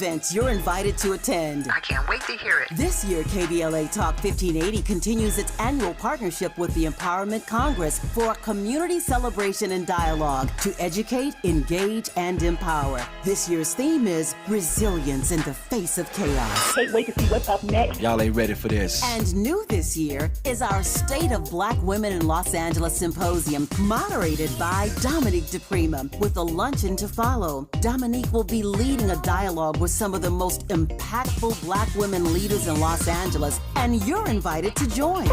events you're invited to attend. I can't wait to hear it. This year, KBLA Talk 1580 continues its annual partnership with the Empowerment Congress for a community celebration and dialogue to educate, engage, and empower. This year's theme is resilience in the face of chaos. Can't wait to see what's up next. Y'all ain't ready for this. And new this year is our State of Black Women in Los Angeles Symposium, moderated by Dominique DiPrima, with a luncheon to follow. Dominique will be leading a dialogue with some of the most impactful Black women leaders in Los Angeles, and you're invited to join.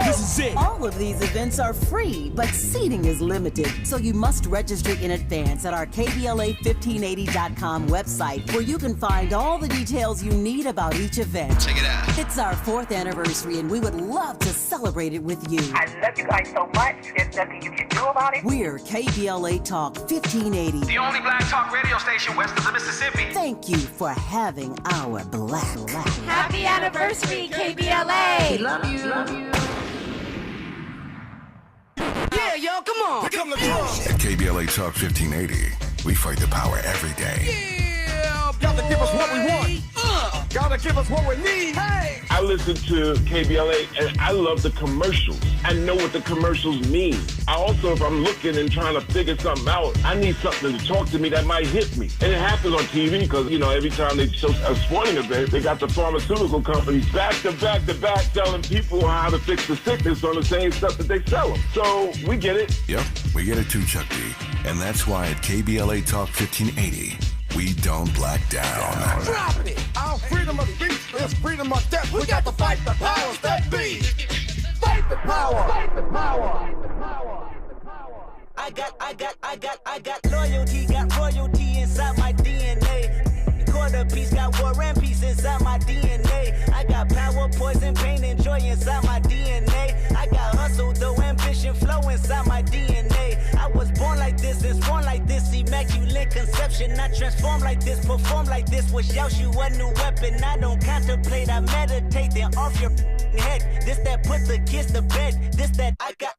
This is it. All of these events are free, but seating is limited, so you must register in advance at our KBLA1580.com website, where you can find all the details you need about each event. Check it out. It's our 4th anniversary, and we would love to celebrate it with you. I love you guys so much. There's nothing you can do about it. We're KBLA Talk 1580. The only black talk radio station west of the Mississippi. Thank you for having our black. Happy anniversary, KBLA! We love you. Love you. Yeah, yo, come on. Come to drum. At KBLA Talk 1580, we fight the power every day. Yeah, gotta give us what we want. Gotta give us what we need. Hey. I listen to KBLA and I love the commercials. I know what the commercials mean. I also, if I'm looking and trying to figure something out, I need something to talk to me that might hit me. And it happens on TV because, you know, every time they show a sporting event, they got the pharmaceutical companies back to back to back telling people how to fix the sickness on the same stuff that they sell them. So we get it. Yep, we get it too, Chuck D. And that's why at KBLA Talk 1580, we don't black down. Drop it. Our freedom of speech is freedom of death. We got to fight the powers that be. Fight the power. Fight the power. I got loyalty, got royalty inside my DNA. Quarter piece, got war and peace inside my DNA. I got power, poison, pain, and joy inside my DNA. I got hustle, though ambition, flow inside my DNA. I was born like this, and born like this, immaculate conception. I transform like this, perform like this, wish out you a new weapon. I don't contemplate, I meditate, then off your head. This that put the kids to bed. This that I got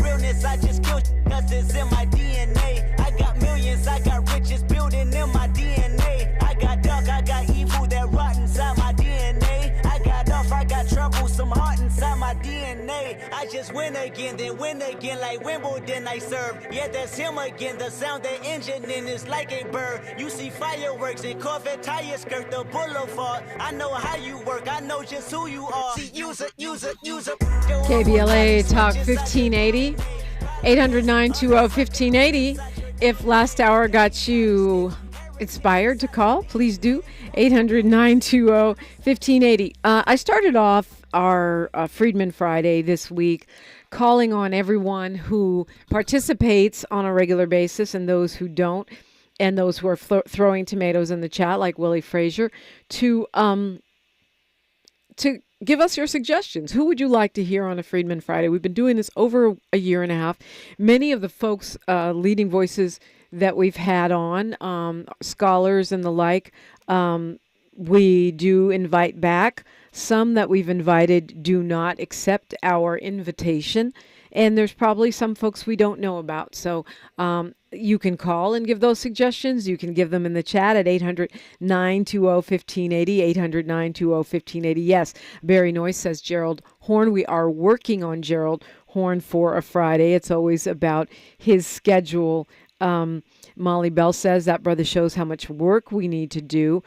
realness. I just kill cause it's in my DNA. I got millions, I got riches building in my DNA. I got dark, I got evil that rot inside my DNA. I got off, I got trouble, some heart inside my DNA. I just win again, then win again like Wimbledon I serve. Yeah, that's him again, the sound that engine in is like a bird. You see fireworks and Corvette tires skirt the boulevard. I know how you work, I know just who you are. See, use it. KBLA Talk 1580, 800-920-1580. If last hour got you inspired to call, please do. 800-920-1580. I started off our Freedmen Friday this week calling on everyone who participates on a regular basis and those who don't, and those who are throwing tomatoes in the chat like Willie Frazier, to give us your suggestions. Who would you like to hear on a Freedmen Friday? We've been doing this over a year and a half. Many of the folks, leading voices that we've had on, scholars and the like, we do invite back. Some that we've invited do not accept our invitation. And there's probably some folks we don't know about. So you can call and give those suggestions. You can give them in the chat at 800-920-1580, 800-920-1580. Yes, Barry Noyce says Gerald Horn. We are working on Gerald Horn for a Friday. It's always about his schedule. Molly Bell says that brother shows how much work we need to do.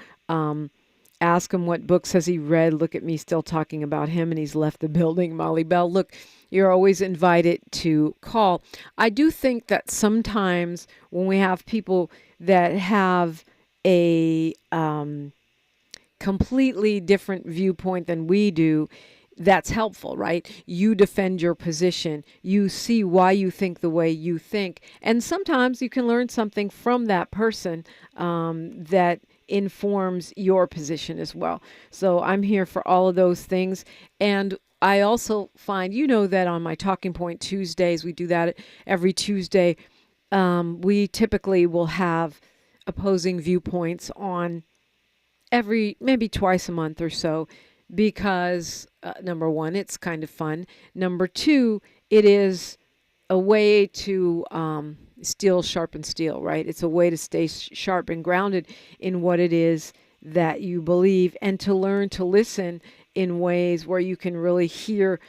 Ask him what books has he read. Look at me still talking about him, and he's left the building. Molly Bell, look, you're always invited to call. I do think that sometimes when we have people that have a completely different viewpoint than we do, that's helpful, right? You defend your position. You see why you think the way you think. And sometimes you can learn something from that person that informs your position as well. So I'm here for all of those things. And I also find, that on my Talking Point Tuesdays, we do that every Tuesday. We typically will have opposing viewpoints on maybe twice a month or so, because number one, it's kind of fun. Number two, it is a way to steel sharpens steel, right? It's a way to stay sharp and grounded in what it is that you believe, and to learn to listen in ways where you can really hear,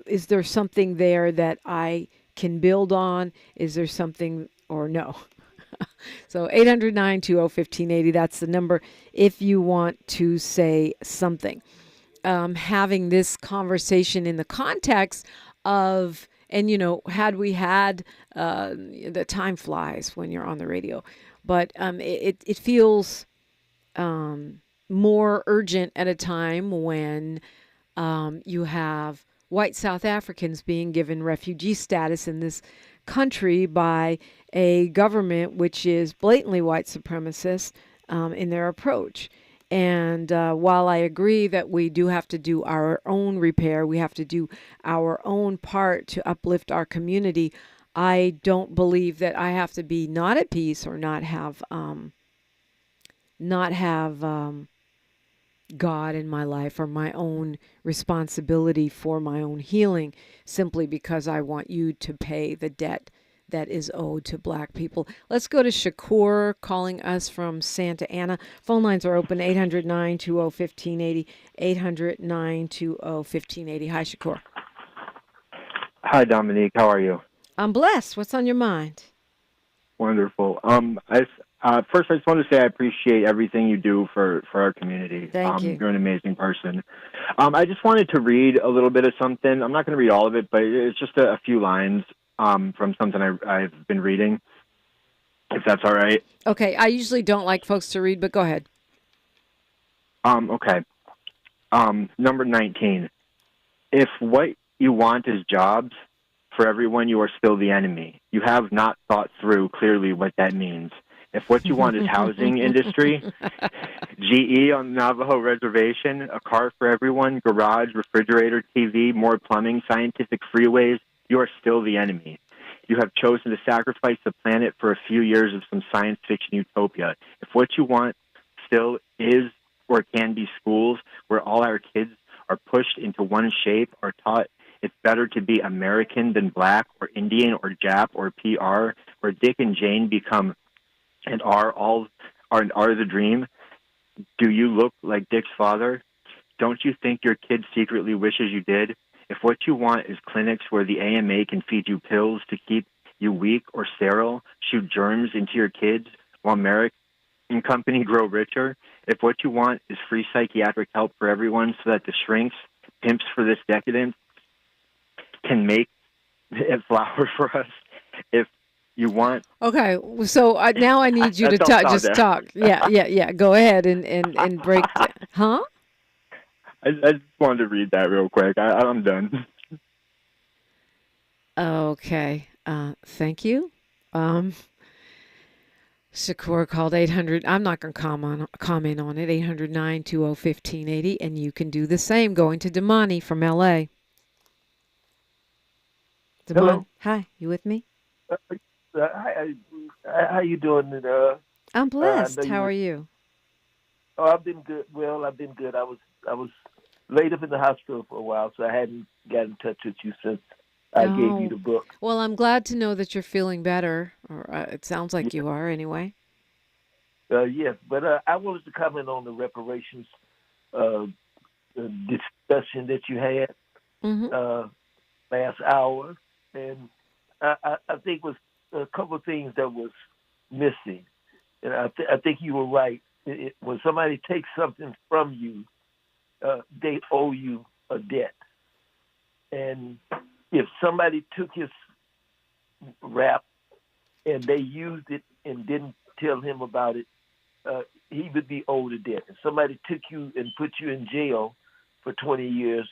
is there something there that I can build on? Is there something or no? So 800-920-1580, that's the number if you want to say something. Having this conversation in the context of, and had we had, the time flies when you're on the radio, but it feels more urgent at a time when you have white South Africans being given refugee status in this country by a government which is blatantly white supremacist in their approach. And while I agree that we do have to do our own repair, we have to do our own part to uplift our community, I don't believe that I have to be not at peace or not have God in my life or my own responsibility for my own healing simply because I want you to pay the debt that is owed to Black people. Let's go to Shakur calling us from Santa Ana. Phone lines are open, 800-920-1580, 800-920-1580. Hi, Shakur. Hi, Dominique. How are you? I'm blessed. What's on your mind? Wonderful. First, I just want to say I appreciate everything you do for our community. Thank you. You're an amazing person. I just wanted to read a little bit of something. I'm not going to read all of it, but it's just a few lines from something I've been reading, if that's all right. Okay. I usually don't like folks to read, but go ahead. Okay. Number 19. If what you want is jobs for everyone, you are still the enemy. You have not thought through clearly what that means. If what you want is housing industry, GE on the Navajo Reservation, a car for everyone, garage, refrigerator, TV, more plumbing, scientific freeways, you are still the enemy. You have chosen to sacrifice the planet for a few years of some science fiction utopia. If what you want still is or can be schools where all our kids are pushed into one shape, are taught it's better to be American than Black or Indian or Jap or PR, where Dick and Jane become and are the dream. Do you look like Dick's father? Don't you think your kid secretly wishes you did? If what you want is clinics where the AMA can feed you pills to keep you weak or sterile, shoot germs into your kids while American company grow richer, if what you want is free psychiatric help for everyone so that the shrinks, pimps for this decadence, can make it flower for us, if you want. Okay, so now I need you to just talk. Yeah. Go ahead and break. Huh? I just wanted to read that real quick. I'm done. Okay. Thank you. Shakur called 800. I'm not going to comment on it. 800-920-1580, and you can do the same. Going to Damani from L.A. Damani, hello. Hi. You with me? Hi, how you doing? I'm blessed. How are you? Oh, I've been good. Well, I've been good. I was laid up in the hospital for a while, so I hadn't got in touch with you since I gave you the book. Well, I'm glad to know that you're feeling better, or it sounds like you are anyway. Yes, but I wanted to comment on the reparations discussion that you had last hour, and I think it was a couple of things that was missing. And I think you were right. When somebody takes something from you, they owe you a debt. And if somebody took his rap and they used it and didn't tell him about it, he would be owed a debt. If somebody took you and put you in jail for 20 years,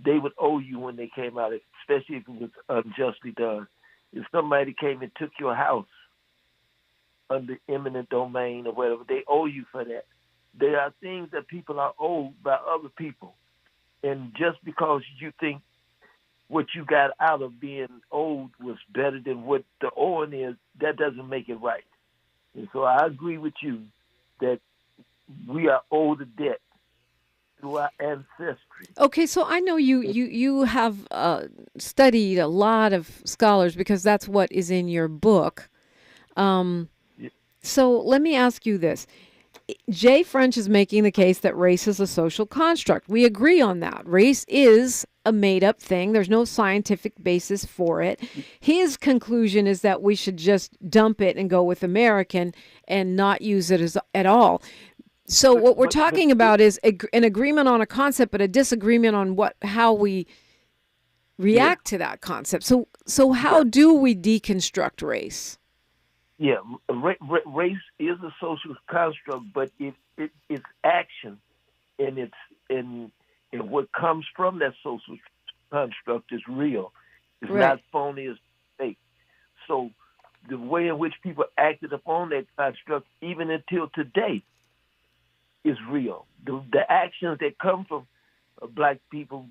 they would owe you when they came out, especially if it was unjustly done. If somebody came and took your house under eminent domain or whatever, they owe you for that. There are things that people are owed by other people. And just because you think what you got out of being owed was better than what the owing is, that doesn't make it right. And so I agree with you that we are owed a debt to our ancestry. Okay, so I know you have studied a lot of scholars because that's what is in your book. So let me ask you this. Jay French is making the case that race is a social construct. We agree on that. Race is a made-up thing. There's no scientific basis for it. His conclusion is that we should just dump it and go with American and not use it at all. So what we're talking about is an agreement on a concept, but a disagreement on how we react to that concept. So how do we deconstruct race? Yeah, race is a social construct, but it's action, and and what comes from that social construct is real. It's not phony, it's fake. So the way in which people acted upon that construct, even until today, is real. The actions that come from black people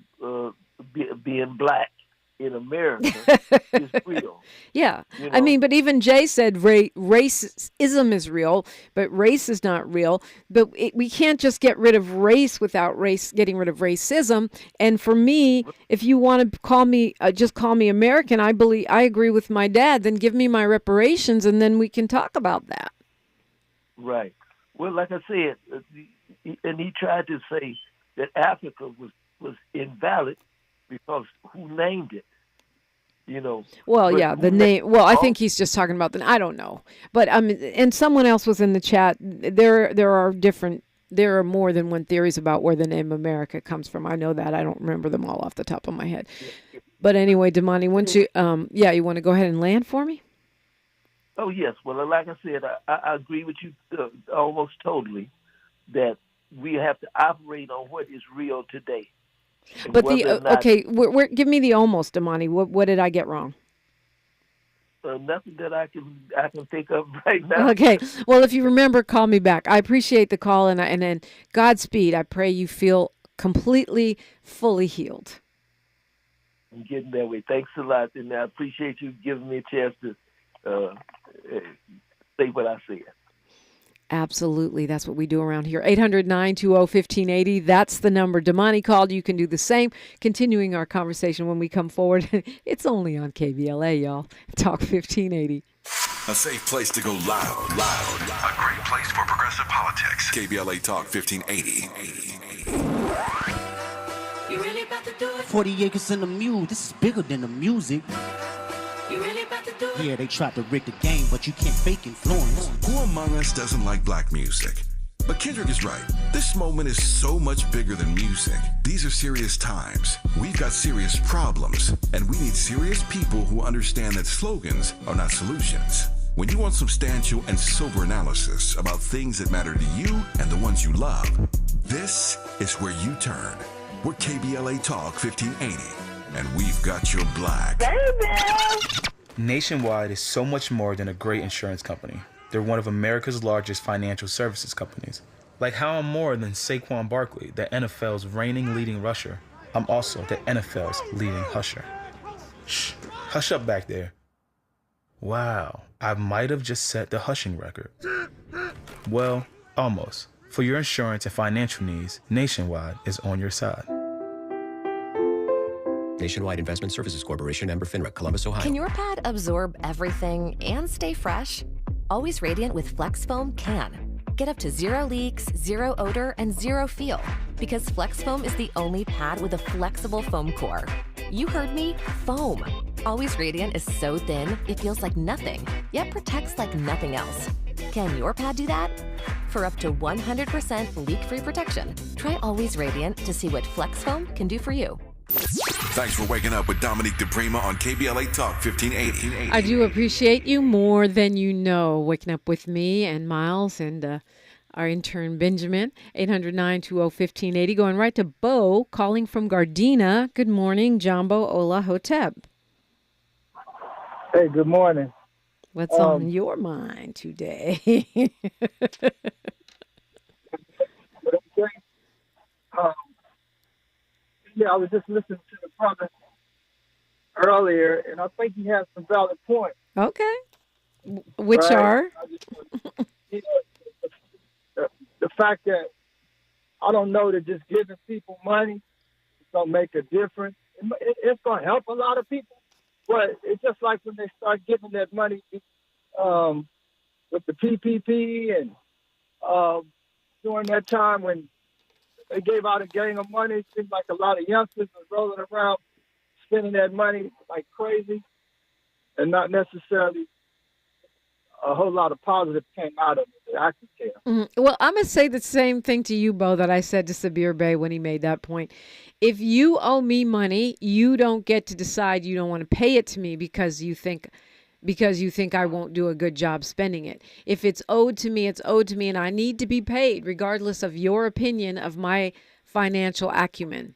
being black in America is real. Yeah. You know? I mean, but even Jay said racism is real, but race is not real. But we can't just get rid of race without getting rid of racism. And for me, if you want to call me, just call me American, I agree with my dad, then give me my reparations and then we can talk about that. Right. Well, like I said, and he tried to say that Africa was invalid because who named it? You know. Well, yeah, the name. Well, I think he's just talking about I don't know, but and someone else was in the chat. There are more than one theories about where the name America comes from. I know that. I don't remember them all off the top of my head. But anyway, Damani, once you you want to go ahead and land for me? Oh yes. Well, like I said, I agree with you almost totally that we have to operate on what is real today. But give me the almost, Damani. What did I get wrong? Nothing that I can think of right now. Okay. Well, if you remember, call me back. I appreciate the call, and then Godspeed. I pray you feel completely, fully healed. I'm getting that way. Thanks a lot, and I appreciate you giving me a chance to say what I said. Absolutely. That's what we do around here. 800-920-1580. That's the number. Damani called. You can do the same. Continuing our conversation when we come forward. It's only on KBLA, y'all. Talk 1580. A safe place to go loud. A great place for progressive politics. KBLA Talk 1580. You really about to do it? 40 acres and a mule. This is bigger than the music. You really about to do it? Yeah, they tried to rig the game, but you can't fake influence. Who among us doesn't like black music? But Kendrick is right. This moment is so much bigger than music. These are serious times. We've got serious problems, and we need serious people who understand that slogans are not solutions. When you want substantial and sober analysis about things that matter to you and the ones you love, this is where you turn. We're KBLA Talk 1580. And we've got your black. Nationwide is so much more than a great insurance company. They're one of America's largest financial services companies. Like how I'm more than Saquon Barkley, the NFL's reigning leading rusher. I'm also the NFL's leading husher. Shh, hush up back there. Wow, I might have just set the hushing record. Well, almost. For your insurance and financial needs, Nationwide is on your side. Nationwide Investment Services Corporation, member FINRA, Columbus, Ohio. Can your pad absorb everything and stay fresh? Always Radiant with Flex Foam can. Get up to 0 leaks, 0 odor, and 0 feel. Because Flex Foam is the only pad with a flexible foam core. You heard me, foam. Always Radiant is so thin, it feels like nothing, yet protects like nothing else. Can your pad do that? For up to 100% leak-free protection, try Always Radiant to see what Flex Foam can do for you. Thanks for waking up with Dominique DiPrima on KBLA Talk 1580. I do appreciate you more than you know. Waking up with me and Miles and our intern Benjamin. 800-920-1580. Going right to Bo, calling from Gardena. Good morning, Jambo Ola Hotep. Hey, good morning. What's on your mind today? Yeah, I was just listening to the brother earlier, and I think he has some valid points. Okay. Which are? The fact that I don't know that just giving people money is going to make a difference. It's going to help a lot of people, but it's just like when they start giving that money with the PPP and during that time when they gave out a gang of money, it seemed like a lot of youngsters was rolling around spending that money like crazy, and not necessarily a whole lot of positive came out of it that I can tell. Well, I'm going to say the same thing to you, Bo, that I said to Sabir Bey when he made that point. If you owe me money, you don't get to decide you don't want to pay it to me because you think I won't do a good job spending it. If it's owed to me, it's owed to me, and I need to be paid regardless of your opinion of my financial acumen.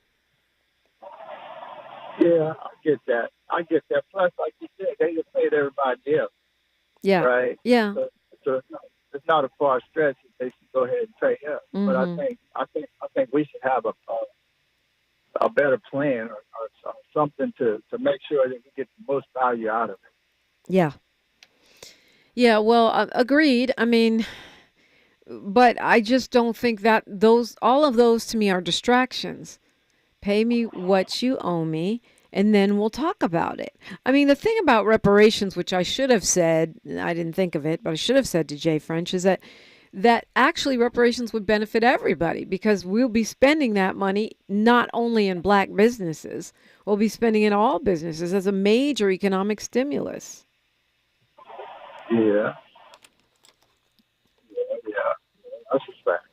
Yeah, I get that. Plus, like you said, they just paid everybody else. Yeah. Right. Yeah. So it's not a far stretch if they should go ahead and trade up. But I think we should have a better plan or something to make sure that we get the most value out of it. Yeah. Yeah. Well, agreed. I mean, but I just don't think that all of those to me are distractions. Pay me what you owe me, and then we'll talk about it. I mean, the thing about reparations, which I should have said, I didn't think of it, but I should have said to Jay French, is that actually reparations would benefit everybody because we'll be spending that money not only in black businesses, we'll be spending in all businesses as a major economic stimulus. Yeah. That's a fact.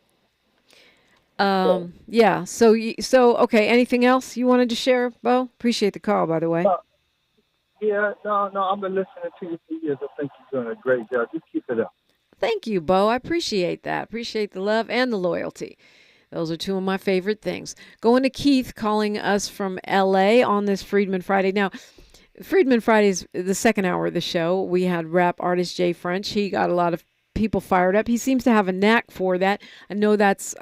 Yeah. So okay. Anything else you wanted to share, Bo? Appreciate the call, by the way. Yeah. No. I've been listening to you for years. I think you're doing a great job. Just keep it up. Thank you, Bo. I appreciate that. Appreciate the love and the loyalty. Those are two of my favorite things. Going to Keith calling us from L.A. on this Freedmen Friday. Now, Freedmen Friday is the second hour of the show. We had rap artist Jay French. He got a lot of people fired up. He seems to have a knack for that. I know that's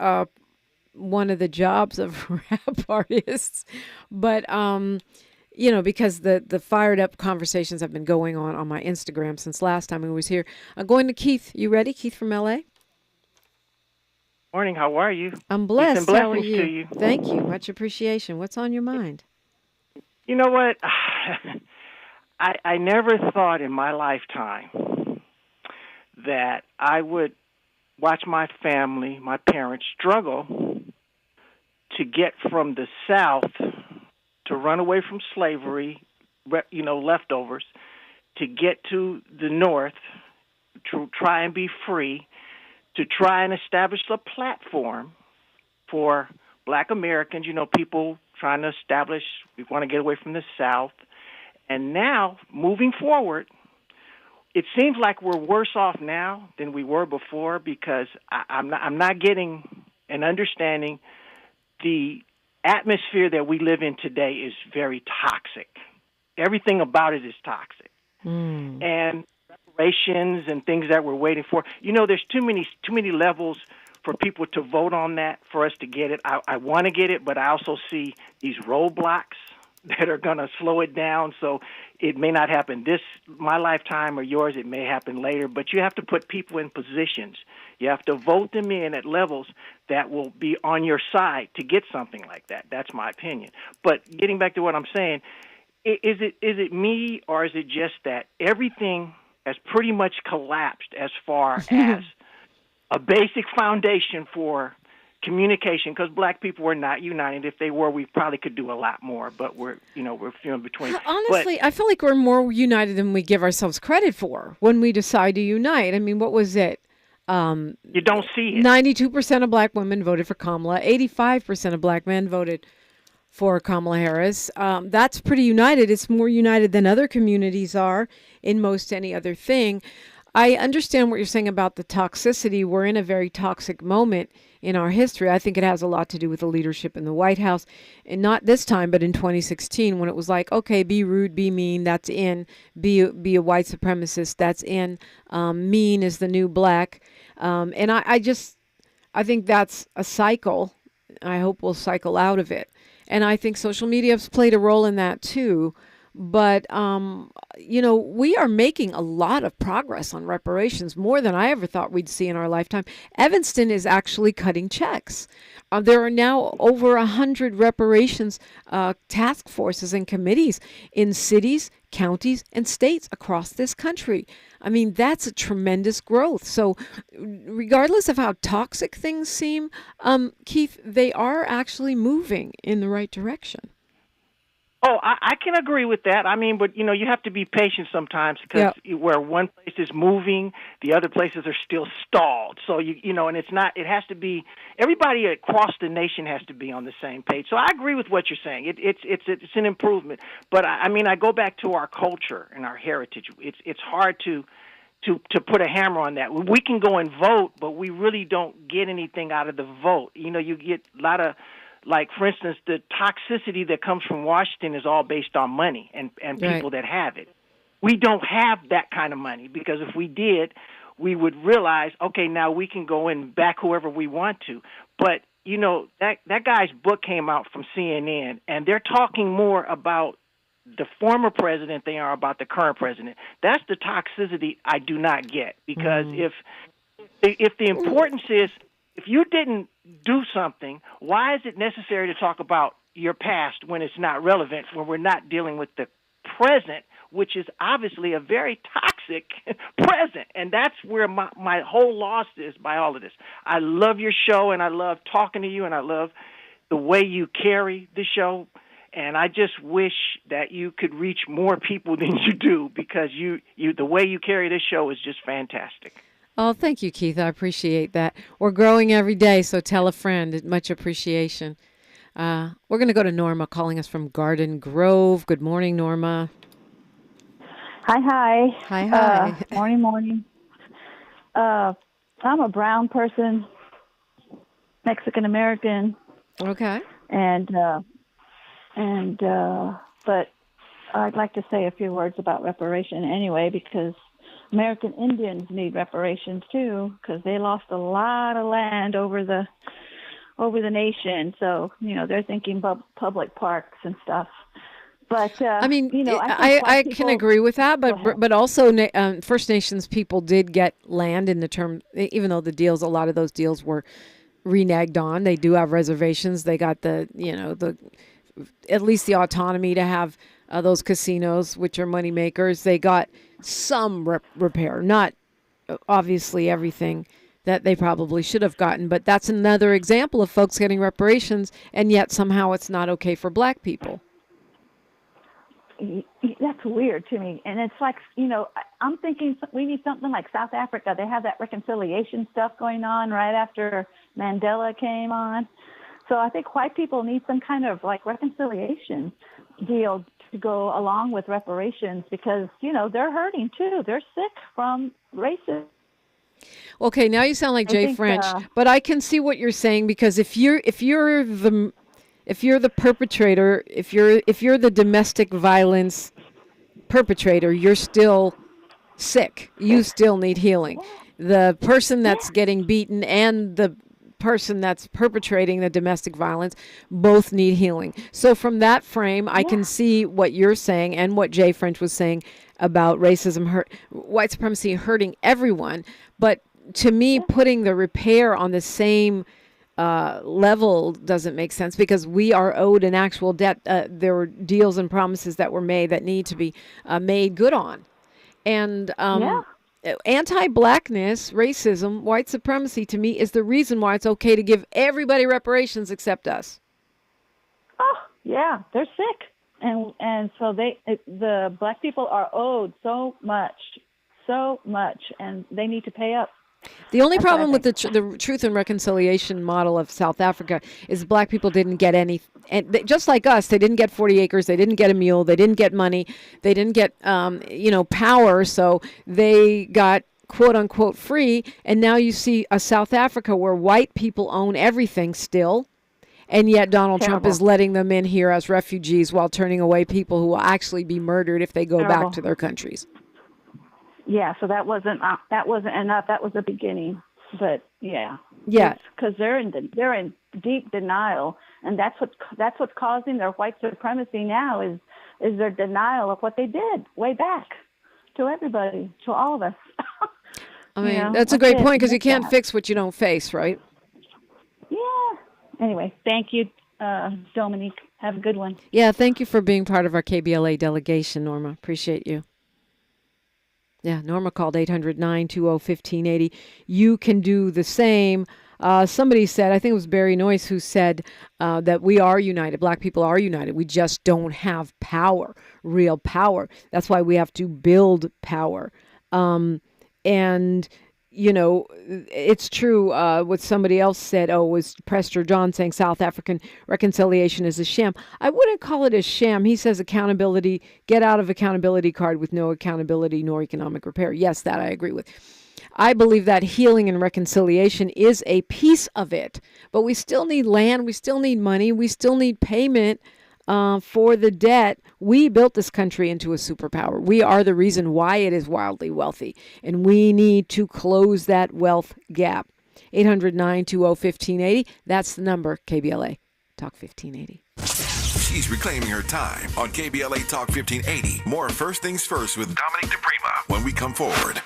one of the jobs of rap artists, but because the fired up conversations have been going on my Instagram since last time he was here. Going to Keith. You ready? Keith from LA. Morning. How are you? I'm blessed. Peace and How are blessings you? to you. Thank you. Much appreciation. What's on your mind? You know what? I never thought in my lifetime that I would watch my family, my parents, struggle to get from the South to run away from slavery, leftovers, to get to the North, to try and be free, to try and establish a platform for Black Americans, people trying to establish, we want to get away from the South. And now, moving forward, it seems like we're worse off now than we were before because I'm not getting and understanding the atmosphere that we live in today is very toxic. Everything about it is toxic. And reparations and things that we're waiting for. There's too many levels for people to vote on that for us to get it. I want to get it, but I also see these roadblocks that are going to slow it down. So it may not happen my lifetime or yours. It may happen later, but you have to put people in positions. You have to vote them in at levels that will be on your side to get something like that. That's my opinion. But getting back to what I'm saying, is it me or is it just that everything has pretty much collapsed as far as a basic foundation for communication, because Black people were not united. If they were, we probably could do a lot more, but we're few in between. Honestly, I feel like we're more united than we give ourselves credit for when we decide to unite. I mean, what was it? You don't see it. 92% of Black women voted for Kamala. 85% of Black men voted for Kamala Harris. That's pretty united. It's more united than other communities are in most any other thing. I understand what you're saying about the toxicity. We're in a very toxic moment in our history. I think it has a lot to do with the leadership in the White House, and not this time, but in 2016 when it was like, okay, be rude, be mean, that's in. Be a white supremacist, that's in. Mean is the new black. And I think that's a cycle. I hope we'll cycle out of it. And I think social media has played a role in that too. But, we are making a lot of progress on reparations, more than I ever thought we'd see in our lifetime. Evanston is actually cutting checks. There are now over 100 reparations task forces and committees in cities, counties and states across this country. I mean, that's a tremendous growth. So regardless of how toxic things seem, Keith, they are actually moving in the right direction. Oh, I can agree with that. I mean, but, you have to be patient sometimes because where one place is moving, the other places are still stalled. So, and it has to be, everybody across the nation has to be on the same page. So I agree with what you're saying. It's an improvement. But, I go back to our culture and our heritage. It's hard to put a hammer on that. We can go and vote, but we really don't get anything out of the vote. You get a lot of, like, for instance, the toxicity that comes from Washington is all based on money and people that have it. We don't have that kind of money because if we did, we would realize, okay, now we can go and back whoever we want to. But, that guy's book came out from CNN, and they're talking more about the former president than they are about the current president. That's the toxicity I do not get because if the importance is, if you didn't do something, why is it necessary to talk about your past when it's not relevant, when we're not dealing with the present, which is obviously a very toxic present? And that's where my whole loss is by all of this. I love your show, and I love talking to you, and I love the way you carry the show. And I just wish that you could reach more people than you do because the way you carry this show is just fantastic. Oh, thank you, Keith. I appreciate that. We're growing every day, so tell a friend. Much appreciation. We're going to go to Norma calling us from Garden Grove. Good morning, Norma. Hi. Hi. Morning. I'm a brown person, Mexican American. Okay. But I'd like to say a few words about reparation anyway, because American Indians need reparations too, because they lost a lot of land over the nation. So they're thinking public parks and stuff. But I can agree with that. But also First Nations people did get land in the term, even though a lot of those deals were reneged on. They do have reservations. They got at least the autonomy to have those casinos, which are money makers. They got some repair, not obviously everything that they probably should have gotten. But that's another example of folks getting reparations, and yet somehow it's not okay for black people. That's weird to me. And it's like, I'm thinking we need something like South Africa. They have that reconciliation stuff going on right after Mandela came on. So I think white people need some kind of like reconciliation deal to go along with reparations because, they're hurting too. They're sick from racism. Okay, now you sound like Jay French, but I can see what you're saying because if you're the perpetrator, if you're the domestic violence perpetrator, you're still sick. You still need healing. The person that's getting beaten and the person that's perpetrating the domestic violence both need healing. So from that frame, I can see what you're saying and what Jay French was saying about racism, white supremacy hurting everyone. But to me, putting the repair on the same level doesn't make sense because we are owed an actual debt. There were deals and promises that were made that need to be made good on. And anti-blackness, racism, white supremacy, to me, is the reason why it's okay to give everybody reparations except us. Oh, yeah, they're sick. And so the black people are owed so much, and they need to pay up. The only problem with the Truth and Reconciliation model of South Africa is black people didn't get any, and just like us, they didn't get 40 acres, they didn't get a mule, they didn't get money, they didn't get power, so they got quote unquote free. And now you see a South Africa where white people own everything still, and yet Donald Trump is letting them in here as refugees while turning away people who will actually be murdered if they go back to their countries. Yeah, so that wasn't enough. That was the beginning, but because they're in deep denial, and that's what's causing their white supremacy now is their denial of what they did way back to everybody, to all of us. I mean, that's a great point because you can't fix what you don't face, right? Yeah. Anyway, thank you. Dominique. Have a good one. Yeah, thank you for being part of our KBLA delegation, Norma. Appreciate you. Yeah, Norma called 800-920-1580. You can do the same. Somebody said, I think it was Barry Noyce who said that we are united. Black people are united. We just don't have power, real power. That's why we have to build power. And, you know, it's true what somebody else said, was Prester John saying South African reconciliation is a sham. I wouldn't call it a sham. He says accountability, get out of accountability card with no accountability nor economic repair. Yes, that I agree with. I believe that healing and reconciliation is a piece of it, but we still need land, we still need money, we still need payment for the debt. We built this country into a superpower. We are the reason why it is wildly wealthy, and we need to close that wealth gap. 800-920-1580. That's the number. KBLA Talk 1580. She's reclaiming her time on KBLA Talk 1580. More First Things First with Dominique DiPrima when we come forward.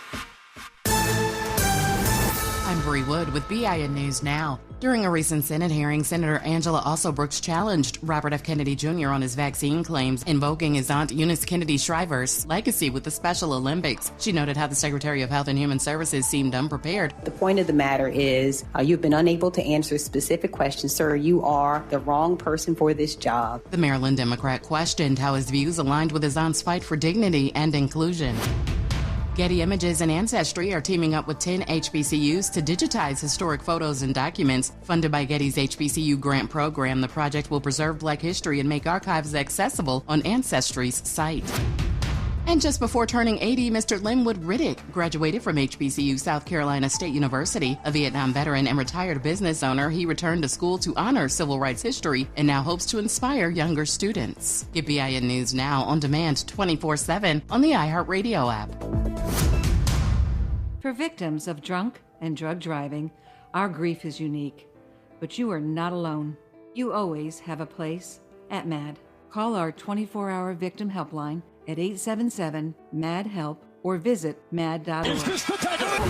I'm Bree Wood with BIN News Now. During a recent Senate hearing, Senator Angela Alsobrooks challenged Robert F. Kennedy Jr. on his vaccine claims, invoking his aunt Eunice Kennedy Shriver's legacy with the Special Olympics. She noted how the Secretary of Health and Human Services seemed unprepared. The point of the matter is you've been unable to answer specific questions. Sir, you are the wrong person for this job. The Maryland Democrat questioned how his views aligned with his aunt's fight for dignity and inclusion. Getty Images and Ancestry are teaming up with 10 HBCUs to digitize historic photos and documents. Funded by Getty's HBCU grant program, the project will preserve Black history and make archives accessible on Ancestry's site. And just before turning 80, Mr. Linwood Riddick graduated from HBCU South Carolina State University. A Vietnam veteran and retired business owner, he returned to school to honor civil rights history and now hopes to inspire younger students. Get BIN News Now on demand 24/7 on the iHeartRadio app. For victims of drunk and drug driving, our grief is unique. But you are not alone. You always have a place at MAD. Call our 24-hour victim helpline at 877-MAD-HELP or visit mad.org.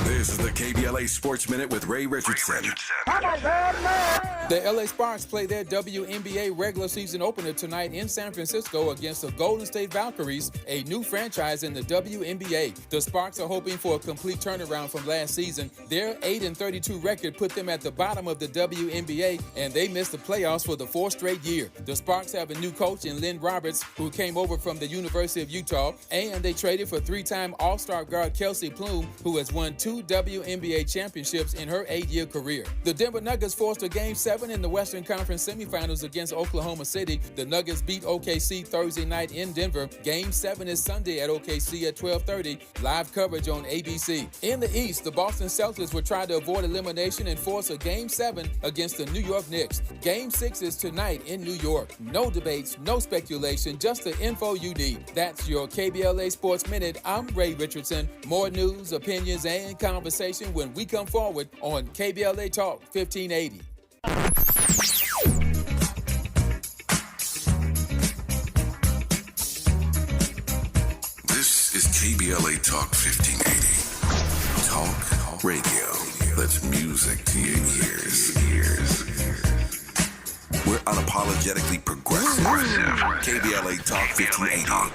This is the KBLA Sports Minute with Ray Richardson. The LA Sparks play their WNBA regular season opener tonight in San Francisco against the Golden State Valkyries, a new franchise in the WNBA. The Sparks are hoping for a complete turnaround from last season. Their 8-32 record put them at the bottom of the WNBA, and they missed the playoffs for the fourth straight year. The Sparks have a new coach in Lynn Roberts, who came over from the University of Utah, and they traded for three-time All-Star guard Kelsey Plume, who has won 2 WNBA championships in her 8-year career. The Denver Nuggets forced a Game 7 in the Western Conference semifinals against Oklahoma City. The Nuggets beat OKC Thursday night in Denver. Game 7 is Sunday at OKC at 12:30. Live coverage on ABC. In the East, the Boston Celtics will try to avoid elimination and force a Game 7 against the New York Knicks. Game 6 is tonight in New York. No debates, no speculation, just the info you need. That's your KBLA Sports Minute. I'm Ray Richardson. More news, opinions, and conversation when we come forward on KBLA Talk 1580. This is KBLA Talk 1580. Talk radio. That's music to your ears. We're unapologetically progressive. KBLA Talk 1580.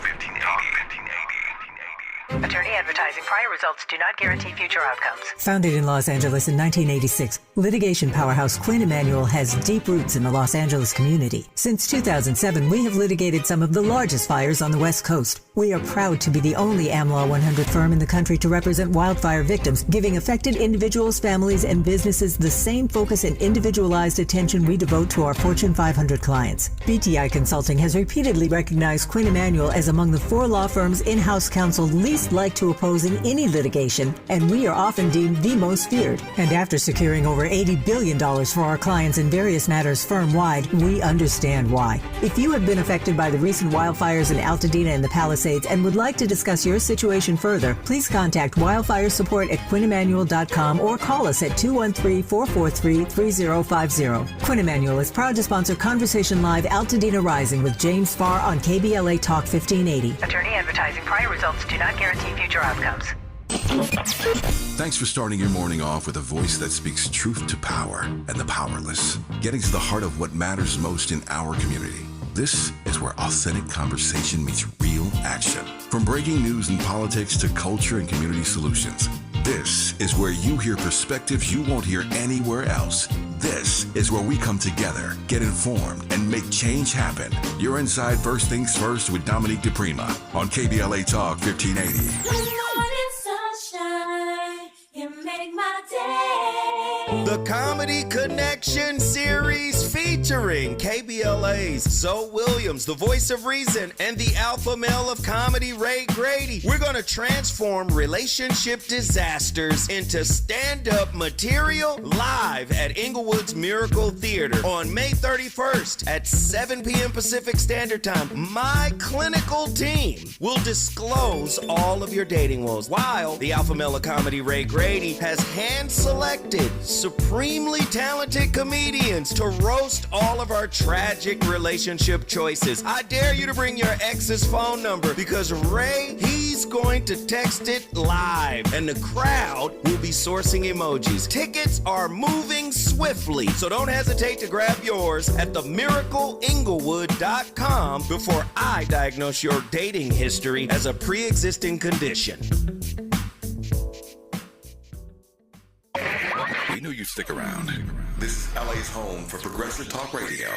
Attorney advertising. Prior results do not guarantee future outcomes. Founded in Los Angeles in 1986, litigation powerhouse Quinn Emanuel has deep roots in the Los Angeles community. Since 2007, we have litigated some of the largest fires on the West Coast. We are proud to be the only AmLaw 100 firm in the country to represent wildfire victims, giving affected individuals, families, and businesses the same focus and individualized attention we devote to our Fortune 500 clients. BTI Consulting has repeatedly recognized Quinn Emanuel as among the 4 law firms in-house counsel least like to oppose in any litigation, and we are often deemed the most feared. And after securing over $80 billion for our clients in various matters firm-wide, we understand why. If you have been affected by the recent wildfires in Altadena and the Palisades and would like to discuss your situation further, please contact wildfire support at QuinnEmanuel.com or call us at 213-443-3050. Quinn Emanuel is proud to sponsor Conversation Live Altadena Rising with James Farr on KBLA Talk 1580. Attorney advertising. Prior results do not guarantee future outcomes. Thanks for starting your morning off with a voice that speaks truth to power and the powerless, getting to the heart of what matters most in our community. This is where authentic conversation meets real action. From breaking news and politics to culture and community solutions, this is where you hear perspectives you won't hear anywhere else. This is where we come together, get informed, and make change happen. You're inside First Things First with Dominique DiPrima on KBLA Talk 1580. Good morning, sunshine. You make my day. The Comedy Connection series featuring KBLA's Zoe Williams, the voice of reason, and the alpha male of comedy, Ray Grady. We're going to transform relationship disasters into stand-up material live at Inglewood's Miracle Theater on May 31st at 7 p.m. Pacific Standard Time. My clinical team will disclose all of your dating woes, while the alpha male of comedy, Ray Grady, has hand-selected supremely talented comedians to roast all of our tragic relationship choices. I dare you to bring your ex's phone number because Ray, he's going to text it live and the crowd will be sourcing emojis. Tickets are moving swiftly, so don't hesitate to grab yours at themiracleinglewood.com before I diagnose your dating history as a pre-existing condition. We knew you'd stick around. This is LA's home for progressive talk radio. Be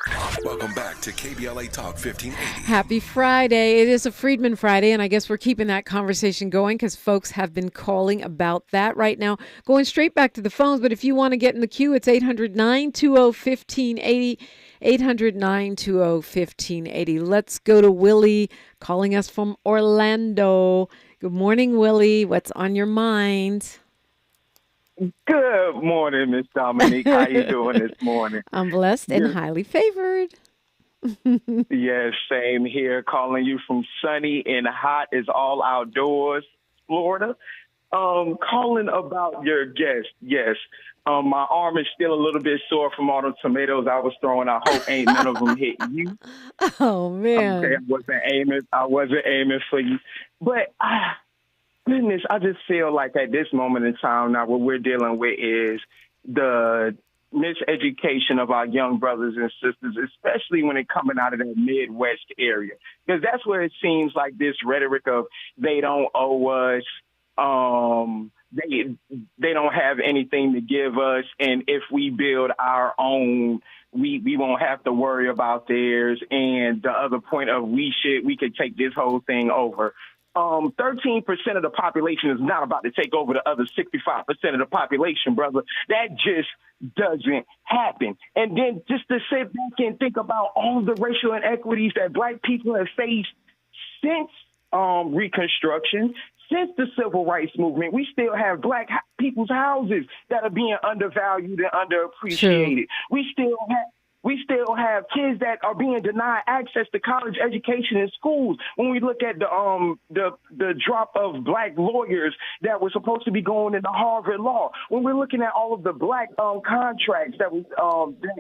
heard. Welcome back to KBLA Talk 1580. Happy Friday. It is a Freedmen Friday, and I guess we're keeping that conversation going because folks have been calling about that right now. Going straight back to the phones, but if you want to get in the queue, it's 800-920-1580. 800-920-1580. Let's go to Willie calling us from Orlando. Good morning, Willie. What's on your mind? Good morning, Miss Dominique. How you doing this morning? I'm blessed and highly favored. Yes, same here. Calling you from sunny and hot as all outdoors, Florida. Calling about your guest. Yes. My arm is still a little bit sore from all the tomatoes I was throwing. I hope ain't none of them hit you. Oh man. Okay, I wasn't aiming for you. But goodness, I just feel like at this moment in time now what we're dealing with is the miseducation of our young brothers and sisters, especially when it coming out of that Midwest area. Because that's where it seems like this rhetoric of they don't owe us, they don't have anything to give us, and if we build our own, we won't have to worry about theirs. And the other point of we could take this whole thing over. 13% of the population is not about to take over the other 65% of the population, brother. That just doesn't happen. And then just to sit back and think about all the racial inequities that black people have faced since Reconstruction, since the Civil Rights Movement, we still have black people's houses that are being undervalued and underappreciated. True. We still have kids that are being denied access to college education in schools. When we look at the drop of black lawyers that were supposed to be going into Harvard Law, when we're looking at all of the black contracts that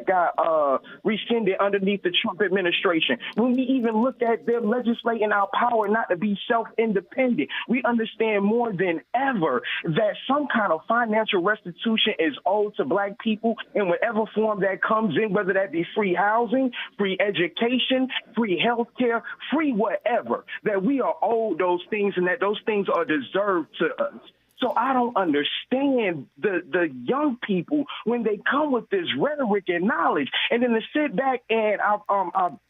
got rescinded underneath the Trump administration, when we even look at them legislating our power not to be self-independent, we understand more than ever that some kind of financial restitution is owed to black people in whatever form that comes in, whether that be free housing, free education, free health care, free whatever, that we are owed those things and that those things are deserved to us. So I don't understand the young people when they come with this rhetoric and knowledge, and then to sit back and I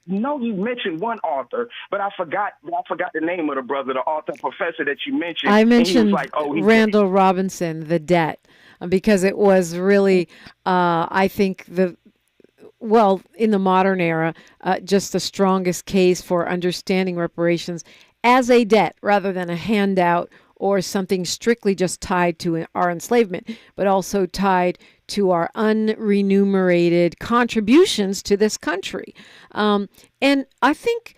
know you mentioned one author, but I forgot the name of the brother, the author professor that you mentioned. I mentioned Randall Robinson, The Debt, because it was really, I think in the modern era, just the strongest case for understanding reparations as a debt rather than a handout or something strictly just tied to our enslavement, but also tied to our unremunerated contributions to this country. And I think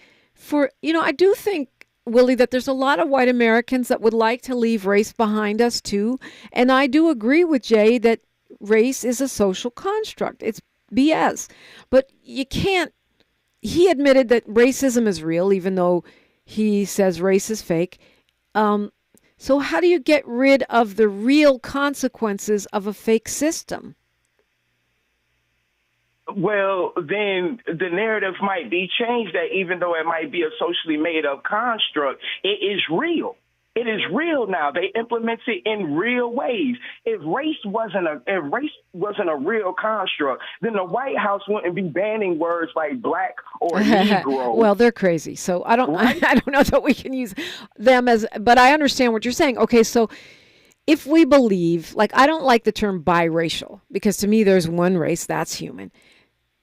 I do think, Willie, that there's a lot of white Americans that would like to leave race behind us too. And I do agree with Jay that race is a social construct. It's BS. But you can't, he admitted that racism is real, even though he says race is fake. So how do you get rid of the real consequences of a fake system? Well, then the narrative might be changed that even though it might be a socially made up construct, it is real. It is real now. They implement it in real ways. If race wasn't a real construct, then the White House wouldn't be banning words like black or Negro. Well, they're crazy. So I don't I don't know that we can use them as, but I understand what you're saying. Okay, so if we believe, like, I don't like the term biracial because to me there's one race, that's human.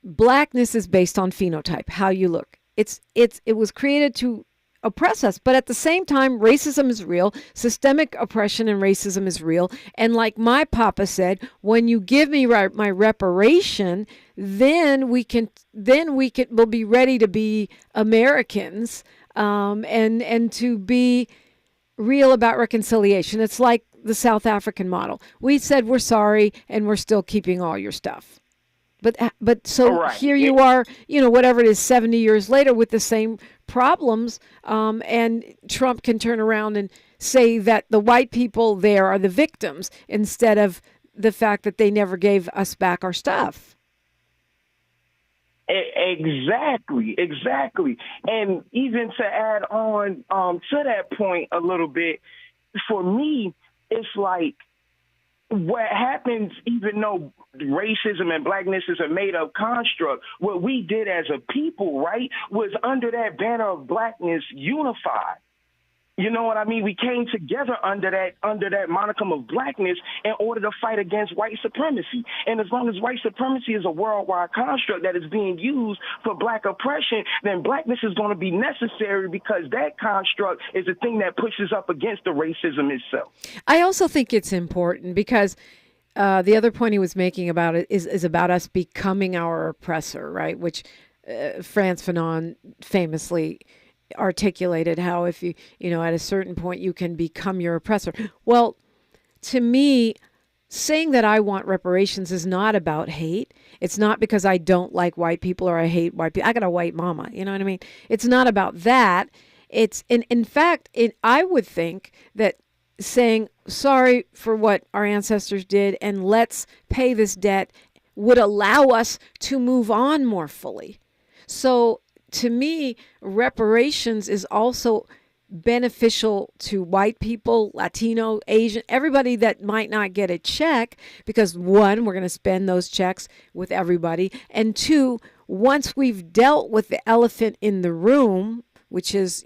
Blackness is based on phenotype, how you look. It was created to oppress us, but at the same time, racism is real. Systemic oppression and racism is real. And like my papa said, when you give me my reparation, then we'll be ready to be Americans, and to be real about reconciliation. It's like the South African model. We said we're sorry, and we're still keeping all your stuff. But so here you are, whatever it is, 70 years later with the same problems, and Trump can turn around and say that the white people there are the victims instead of the fact that they never gave us back our stuff. Exactly. And even to add on to that point a little bit, for me, it's like, what happens, even though racism and blackness is a made-up construct, what we did as a people, right, was under that banner of blackness unified. You know what I mean? We came together under that monicum of blackness in order to fight against white supremacy. And as long as white supremacy is a worldwide construct that is being used for black oppression, then blackness is going to be necessary because that construct is the thing that pushes up against the racism itself. I also think it's important because the other point he was making about it is about us becoming our oppressor, right? Which Frantz Fanon famously articulated, how if you at a certain point you can become your oppressor. Well, to me, saying that I want reparations is not about hate. It's not because I don't like white people or I hate white people. I got a white mama, you know what I mean? It's not about that. It's in fact, I would think that saying sorry for what our ancestors did and let's pay this debt would allow us to move on more fully. So to me, reparations is also beneficial to white people, Latino, Asian, everybody that might not get a check because, one, we're going to spend those checks with everybody. And two, once we've dealt with the elephant in the room, which is,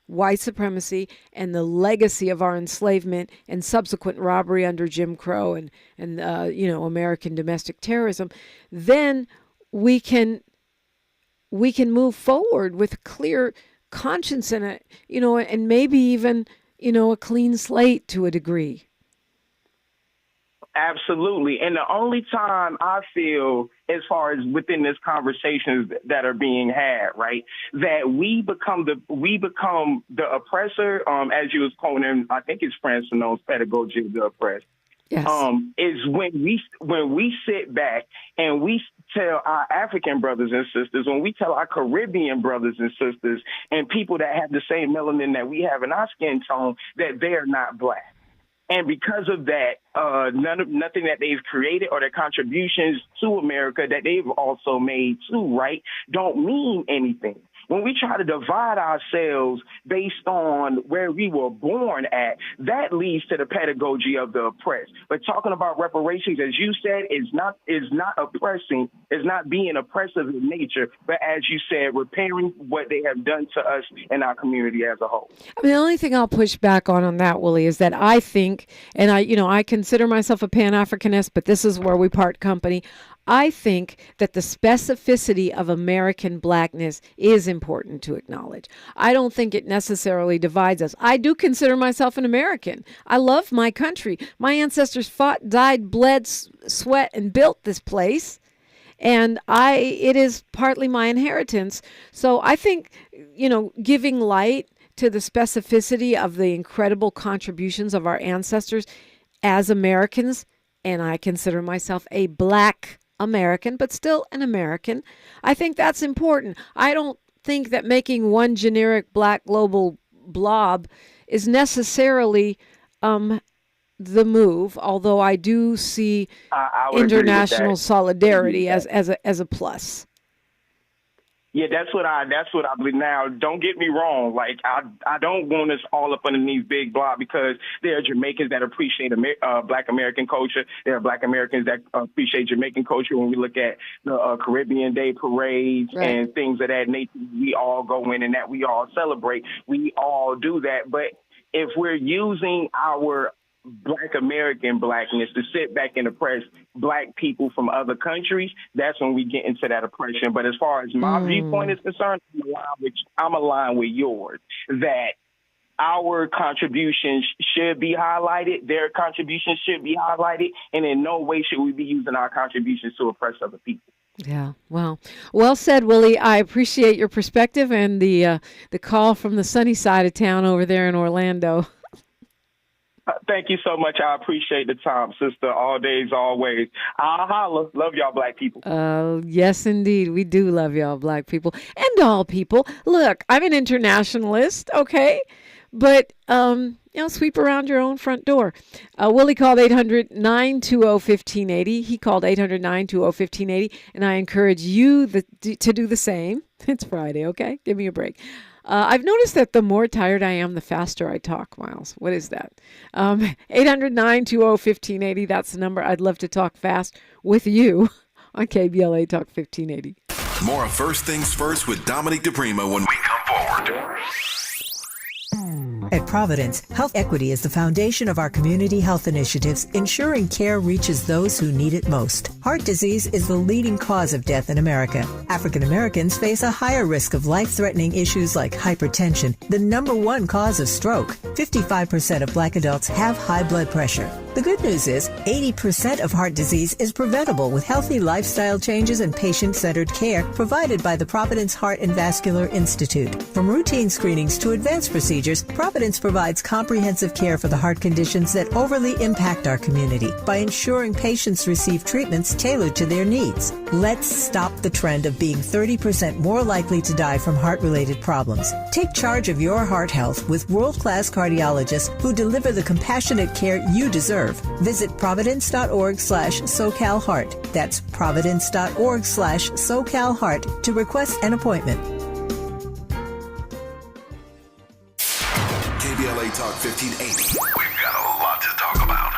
white supremacy and the legacy of our enslavement and subsequent robbery under Jim Crow and American domestic terrorism, then we can move forward with a clear conscience and and maybe even, a clean slate to a degree. Absolutely. And the only time I feel, as far as within this conversations that are being had, right, that we become the oppressor, as you was quoting, I think it's Frantz Fanon's pedagogy of the oppressed. Yes. Is when we sit back and we tell our African brothers and sisters, when we tell our Caribbean brothers and sisters and people that have the same melanin that we have in our skin tone that they are not black. And because of that, nothing that they've created or their contributions to America that they've also made too, right, don't mean anything. When we try to divide ourselves based on where we were born at, that leads to the pedagogy of the oppressed. But talking about reparations, as you said, is not oppressing, is not being oppressive in nature, but as you said, repairing what they have done to us and our community as a whole. I mean, the only thing I'll push back on that, Willie, is that I think, and I consider myself a Pan-Africanist, but this is where we part company. I think that the specificity of American blackness is important to acknowledge. I don't think it necessarily divides us. I do consider myself an American. I love my country. My ancestors fought, died, bled, sweat, and built this place. And it is partly my inheritance. So I think, giving light to the specificity of the incredible contributions of our ancestors as Americans, and I consider myself a Black American, but still an American. I think that's important. I don't think that making one generic Black global blob is necessarily the move, although I do see I would agree with international that. solidarity as a plus. Yeah, that's what I believe. Now, don't get me wrong. Like, I don't want us all up underneath big block, because there are Jamaicans that appreciate Black American culture. There are Black Americans that appreciate Jamaican culture. When we look at the Caribbean Day parades and things of that nature, we all go in and that we all celebrate. We all do that. But if we're using our Black American blackness to sit back and oppress Black people from other countries, that's when we get into that oppression. But as far as my viewpoint is concerned, I'm aligned with yours, that our contributions should be highlighted, their contributions should be highlighted, and in no way should we be using our contributions to oppress other people. Yeah, well said, Willie. I appreciate your perspective and the call from the sunny side of town over there in Orlando. Thank you so much. I appreciate the time, sister. All days, always. I'll holla. Love y'all, Black people. Yes, indeed. We do love y'all, Black people, and all people. Look, I'm an internationalist, okay? But, sweep around your own front door. Willie called 800-920-1580. He called 800-920-1580. And I encourage you to do the same. It's Friday, okay? Give me a break. I've noticed that the more tired I am, the faster I talk, Miles. What is that? 800-920-1580. That's the number. I'd love to talk fast with you on KBLA Talk 1580. More of First Things First with Dominique DiPrima when we come forward. At Providence, health equity is the foundation of our community health initiatives, ensuring care reaches those who need it most. Heart disease is the leading cause of death in America. African Americans face a higher risk of life-threatening issues like hypertension, the number one cause of stroke. 55% of Black adults have high blood pressure. The good news is 80% of heart disease is preventable with healthy lifestyle changes and patient-centered care provided by the Providence Heart and Vascular Institute. From routine screenings to advanced procedures, Providence provides comprehensive care for the heart conditions that overly impact our community by ensuring patients receive treatments tailored to their needs. Let's stop the trend of being 30% more likely to die from heart-related problems. Take charge of your heart health with world-class cardiologists who deliver the compassionate care you deserve. Visit providence.org/SoCalHeart. That's providence.org/SoCalHeart to request an appointment. KBLA Talk 1580. We've got a lot to talk about.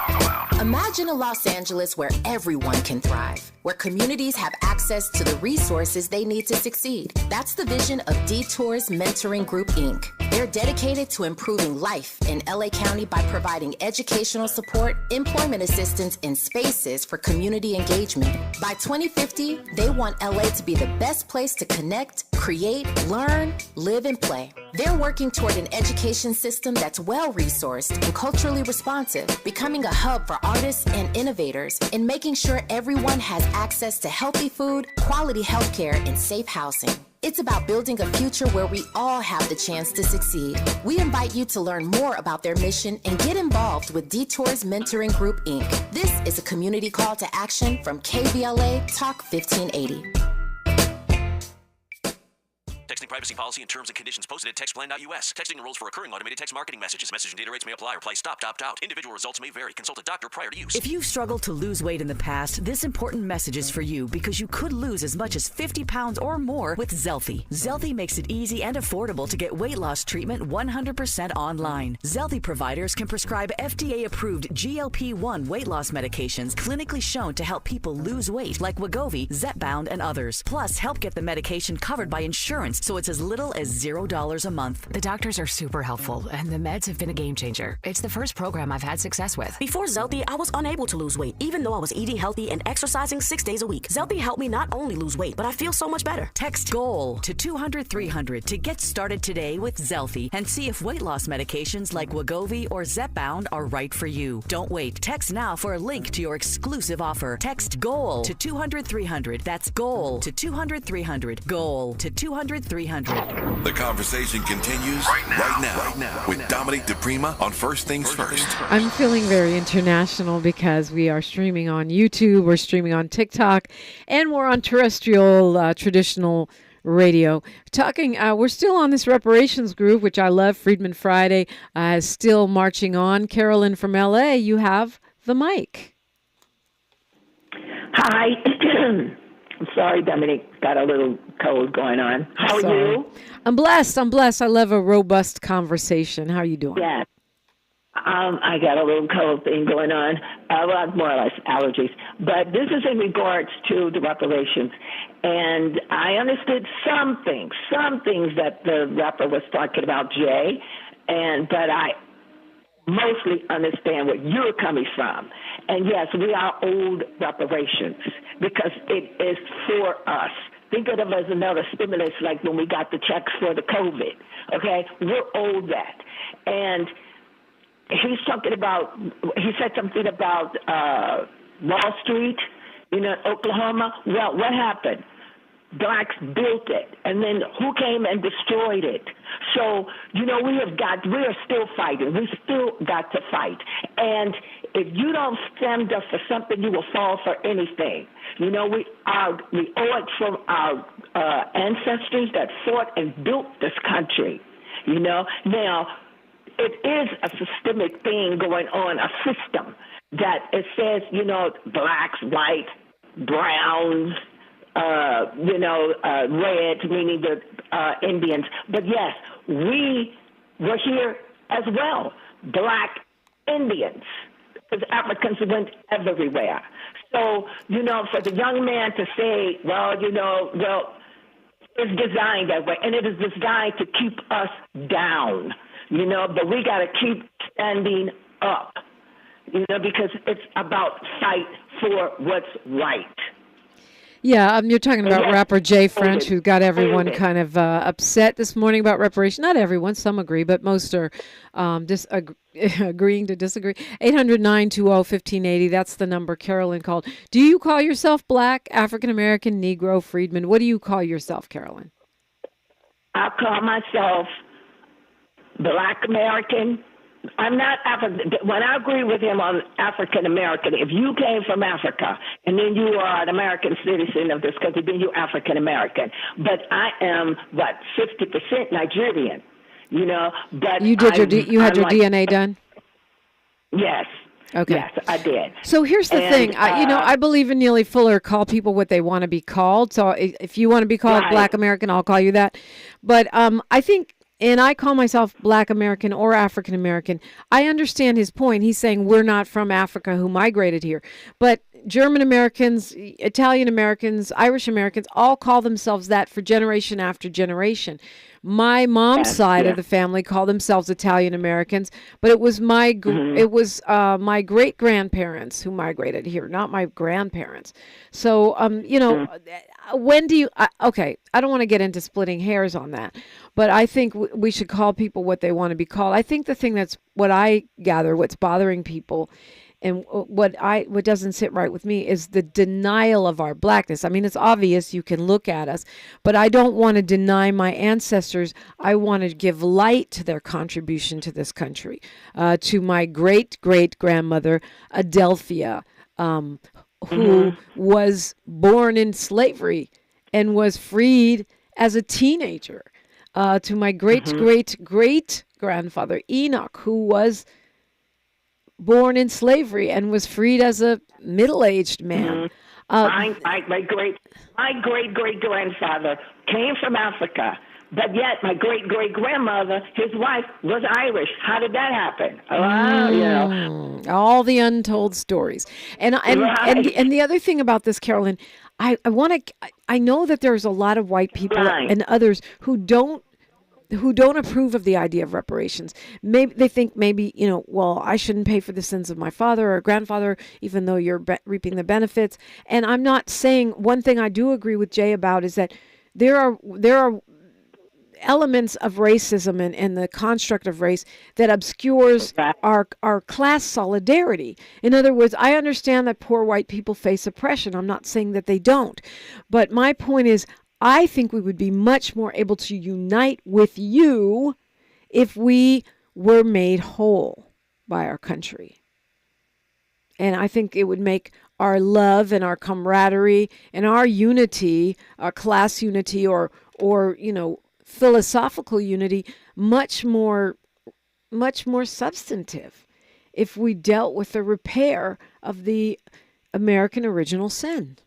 Imagine a Los Angeles where everyone can thrive, where communities have access to the resources they need to succeed. That's the vision of Detours Mentoring Group, Inc. They're dedicated to improving life in LA County by providing educational support, employment assistance, and spaces for community engagement. By 2050, they want LA to be the best place to connect, create, learn, live, and play. They're working toward an education system that's well-resourced and culturally responsive, becoming a hub for artists and innovators, and making sure everyone has access to healthy food, quality healthcare, and safe housing. It's about building a future where we all have the chance to succeed. We invite you to learn more about their mission and get involved with Detours Mentoring Group, Inc. This is a community call to action from KBLA Talk 1580. Texting privacy policy and terms and conditions posted at textplan.us. Texting enrolls for recurring automated text marketing messages. Message and data rates may apply. Reply stop, opt out. Individual results may vary. Consult a doctor prior to use. If you've struggled to lose weight in the past, this important message is for you because you could lose as much as 50 pounds or more with Zelfie. Zelfie makes it easy and affordable to get weight loss treatment 100% online. Zelfie providers can prescribe FDA-approved GLP-1 weight loss medications clinically shown to help people lose weight like Wegovy, Zepbound, and others. Plus, help get the medication covered by insurance so it's as little as $0 a month. The doctors are super helpful, and the meds have been a game changer. It's the first program I've had success with. Before Zelfie, I was unable to lose weight, even though I was eating healthy and exercising 6 days a week. Zelfie helped me not only lose weight, but I feel so much better. Text GOAL to 200-300 to get started today with Zelfie and see if weight loss medications like Wegovy or Zepbound are right for you. Don't wait. Text now for a link to your exclusive offer. Text GOAL to 200-300. That's GOAL to 200-300. GOAL to 200-300. The conversation continues right now with Dominique DiPrima on First Things First. I'm feeling very international because we are streaming on YouTube, we're streaming on TikTok, and we're on terrestrial traditional Radio. Talking, we're still on this reparations group, which I love. Freedmen Friday is still marching on. Carolyn from LA, you have the mic. Hi. I'm sorry, Dominique. Got a little cold going on. How are you? I'm blessed. I love a robust conversation. How are you doing? Yeah. I got a little cold thing going on. Well, more or less allergies. But this is in regards to the reparations. And I understood some things that the rapper was talking about, Jay. But I mostly understand where you're coming from. And yes, we are owed reparations because it is for us. Think of it as another stimulus, like when we got the checks for the COVID. Okay, we're owed that. And he said something about Wall Street, Oklahoma. Well, what happened? Blacks built it, and then who came and destroyed it? So, we are still fighting. We still got to fight. And if you don't stand up for something, you will fall for anything. We owe it from our ancestors that fought and built this country. Now, it is a systemic thing going on, a system that it says, blacks, white, browns, red, meaning the Indians. But yes, we were here as well, black Indians, because Africans went everywhere. So, for the young man to say, it's designed that way, and it is designed to keep us down, but we got to keep standing up, because it's about fight for what's right. Yeah, you're talking about rapper Jay French, who got everyone kind of upset this morning about reparation. Not everyone, some agree, but most are agreeing to disagree. 800-920-1580, that's the number Carolyn called. Do you call yourself black, African-American, Negro, freedman? What do you call yourself, Carolyn? I call myself black American. I'm not African. When I agree with him on African American, if you came from Africa and then you are an American citizen of this country, then you're African American. But I am 50% Nigerian. But you did you had your DNA done? Yes. Okay. Yes, I did. So here's the thing. I believe in Neely Fuller, call people what they want to be called. So if you want to be called Black American, I'll call you that. But I think. And I call myself Black American or African American. I understand his point. He's saying we're not from Africa who migrated here. But German Americans, Italian Americans, Irish Americans all call themselves that for generation after generation. My mom's side of the family call themselves Italian Americans, but it was my my great grandparents who migrated here, not my grandparents. So when do you? Okay, I don't want to get into splitting hairs on that, but I think we should call people what they want to be called. I think the thing what I gather, what's bothering people, and what doesn't sit right with me is the denial of our blackness. I mean, it's obvious, you can look at us, but I don't want to deny my ancestors. I want to give light to their contribution to this country, to my great-great-grandmother, Adelphia, who was born in slavery and was freed as a teenager, to my great-great-great-grandfather, Enoch, who was born in slavery and was freed as a middle-aged man. My great-great-grandfather came from Africa, but yet my great-great-grandmother, his wife, was Irish. How did that happen? All the untold stories. And the other thing about this, Carolyn, I know that there's a lot of white people and others who don't approve of the idea of reparations. Maybe they think I shouldn't pay for the sins of my father or grandfather, even though you're reaping the benefits. And I'm not saying, one thing I do agree with Jay about is that there are elements of racism and the construct of race that obscures our class solidarity. In other words, I understand that poor white people face oppression. I'm not saying that they don't. But my point is, I think we would be much more able to unite with you if we were made whole by our country. And I think it would make our love and our camaraderie and our unity, our class unity or philosophical unity much more substantive if we dealt with the repair of the American original sin.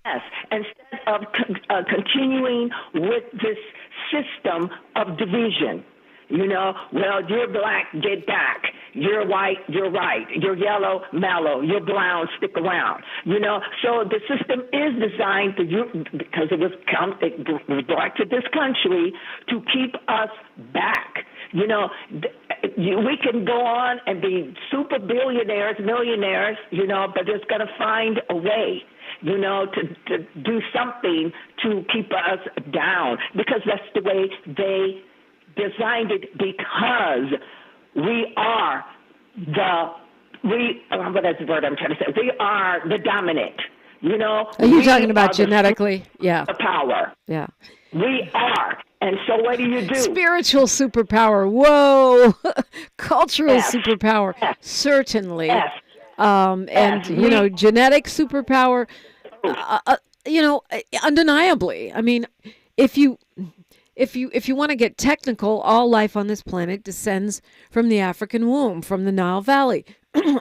Yes, instead of continuing with this system of division. Well, you're black, get back. You're white, you're right. You're yellow, mellow. You're brown, stick around. So the system is designed because it was brought to this country to keep us back. We can go on and be super billionaires, millionaires, but it's going to find a way, to do something to keep us down, because that's the way they designed it, because we are what is the word I'm trying to say? We are the dominant, Are you talking about genetically? Yeah. The power. Yeah. We are. And so what do? Spiritual superpower. Whoa. Cultural superpower. Certainly. And, genetic superpower, undeniably. I mean, if you want to get technical, all life on this planet descends from the African womb, from the Nile Valley.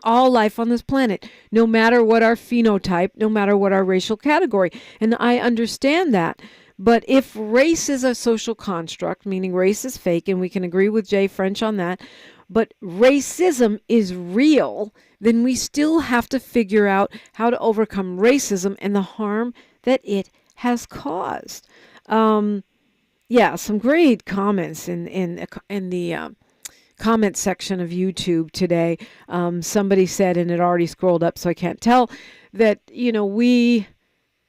All life on this planet, no matter what our phenotype, no matter what our racial category. And I understand that. But if race is a social construct, meaning race is fake, and we can agree with Jay French on that, but racism is real, then we still have to figure out how to overcome racism and the harm that it has caused. Some great comments in the comment section of YouTube today. Somebody said, and it already scrolled up so I can't tell, that, we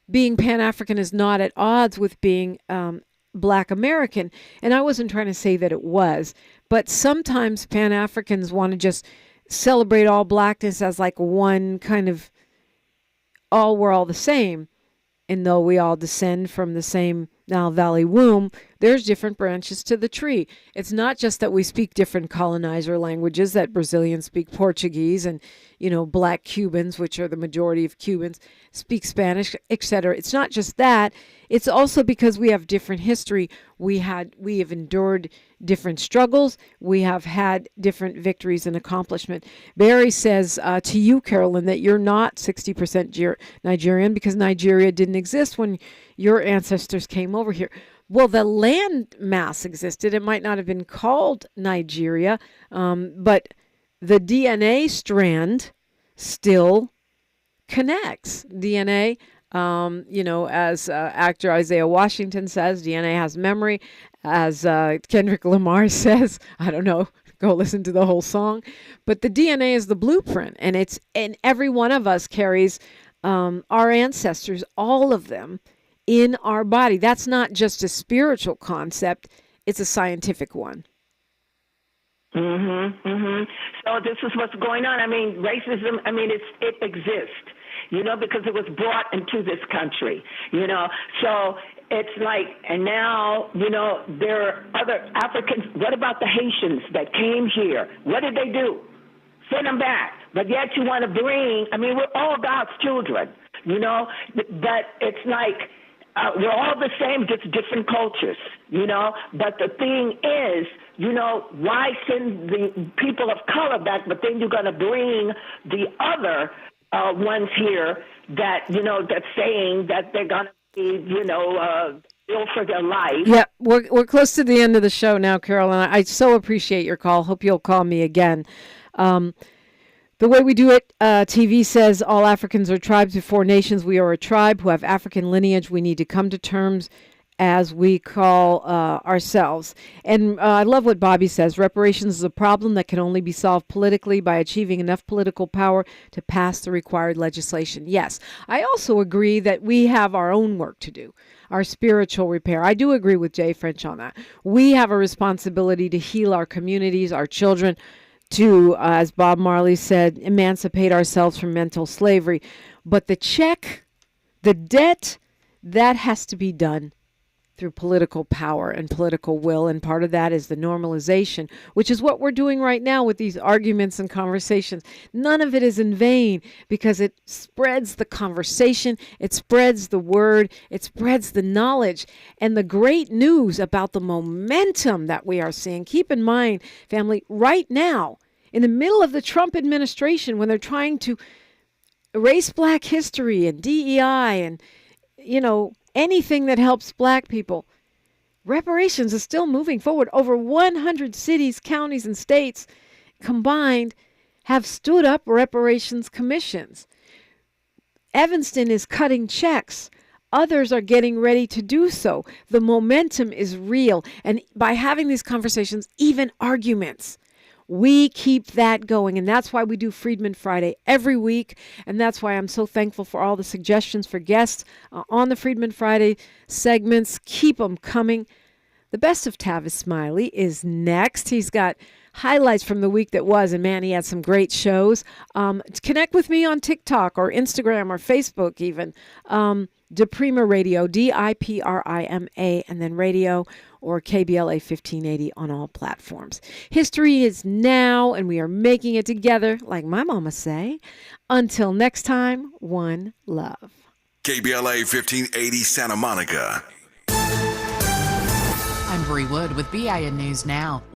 being Pan-African is not at odds with being Black American. And I wasn't trying to say that it was, but sometimes Pan-Africans want to just celebrate all blackness as like one kind of, we're all the same. And though we all descend from the same Nile Valley womb, there's different branches to the tree. It's not just that we speak different colonizer languages, that Brazilians speak Portuguese and, Black Cubans, which are the majority of Cubans, speak Spanish, etc. It's not just that. It's also because we have different history. We have endured different struggles. We have had different victories and accomplishment. Barry says to you, Carolyn, that you're not 60% Nigerian because Nigeria didn't exist when your ancestors came over here. Well, the land mass existed. It might not have been called Nigeria, but the DNA strand still connects. DNA, as actor Isaiah Washington says, DNA has memory. As Kendrick Lamar says, I don't know, go listen to the whole song. But the DNA is the blueprint, and every one of us carries our ancestors, all of them, in our body. That's not just a spiritual concept, it's a scientific one. So this is what's going on. I mean, racism, it exists, because it was brought into this country, So it's like, and now, there are other Africans. What about the Haitians that came here? What did they do? Send them back. But yet you want to bring, we're all God's children, but it's like, we're all the same, just different cultures, But the thing is, why send the people of color back, but then you're going to bring the other ones here that, that's saying that they're going to be, ill for their life. Yeah, we're close to the end of the show now, Carolyn. I so appreciate your call. Hope you'll call me again. The way we do it, TV says all Africans are tribes before nations. We are a tribe who have African lineage. We need to come to terms as we call ourselves. And I love what Bobby says. Reparations is a problem that can only be solved politically by achieving enough political power to pass the required legislation. Yes, I also agree that we have our own work to do, our spiritual repair. I do agree with Jay French on that. We have a responsibility to heal our communities, our children, to, as Bob Marley said, emancipate ourselves from mental slavery. But the check, the debt, that has to be done through political power and political will. And part of that is the normalization, which is what we're doing right now with these arguments and conversations. None of it is in vain because it spreads the conversation, it spreads the word, it spreads the knowledge and the great news about the momentum that we are seeing. Keep in mind, family, right now, in the middle of the Trump administration, when they're trying to erase Black history and DEI and, anything that helps Black people, reparations is still moving forward. Over 100 cities, counties, and states combined have stood up reparations commissions. Evanston is cutting checks. Others are getting ready to do so. The momentum is real. And by having these conversations, even arguments, we keep that going. And that's why we do Freedmen Friday every week. And that's why I'm so thankful for all the suggestions for guests on the Freedmen Friday segments. Keep them coming. The best of Tavis Smiley is next. He's got highlights from the week that was. And man, he had some great shows. Connect with me on TikTok or Instagram or Facebook even. DiPrima Radio, DiPrima, and then radio or KBLA 1580 on all platforms. History is now, and we are making it together, like my mama say. Until next time, one love. KBLA 1580 Santa Monica. I'm Bree Wood with BIN News Now.